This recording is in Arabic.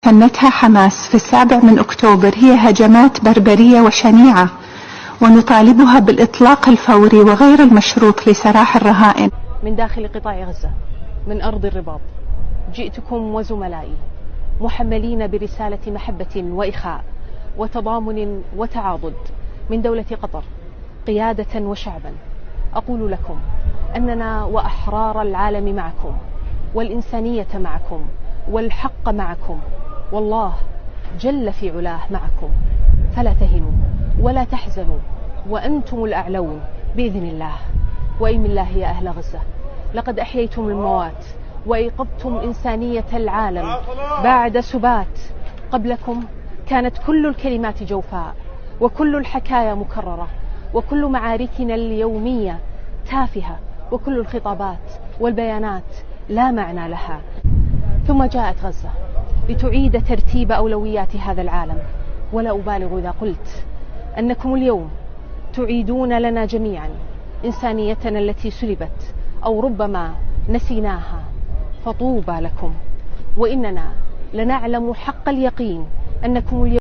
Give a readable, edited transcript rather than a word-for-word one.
شنتها حماس في 7 أكتوبر هي هجمات بربرية وشنيعة، ونطالبها بالإطلاق الفوري وغير المشروط لسراح الرهائن. من داخل قطاع غزة، من أرض الرباط، جئتكم وزملائي محملين برسالة محبة وإخاء وتضامن وتعاضد من دولة قطر قيادة وشعبا. أقول لكم أننا وأحرار العالم معكم، والإنسانية معكم، والحق معكم، والله جل في علاه معكم، فلا تهنوا ولا تحزنوا وأنتم الأعلون بإذن الله. وإيم الله يا أهل غزة، لقد أحييتم الموات وأيقظتم إنسانية العالم بعد سبات. قبلكم كانت كل الكلمات جوفاء، وكل الحكايا مكررة، وكل معاركنا اليومية تافهة، وكل الخطابات والبيانات لا معنى لها. ثم جاءت غزة لتعيد ترتيب أولويات هذا العالم. ولا أبالغ إذا قلت أنكم اليوم تعيدون لنا جميعا إنسانيتنا التي سلبت أو ربما نسيناها، فطوبى لكم. وإننا لنعلم حق اليقين أنكم اليوم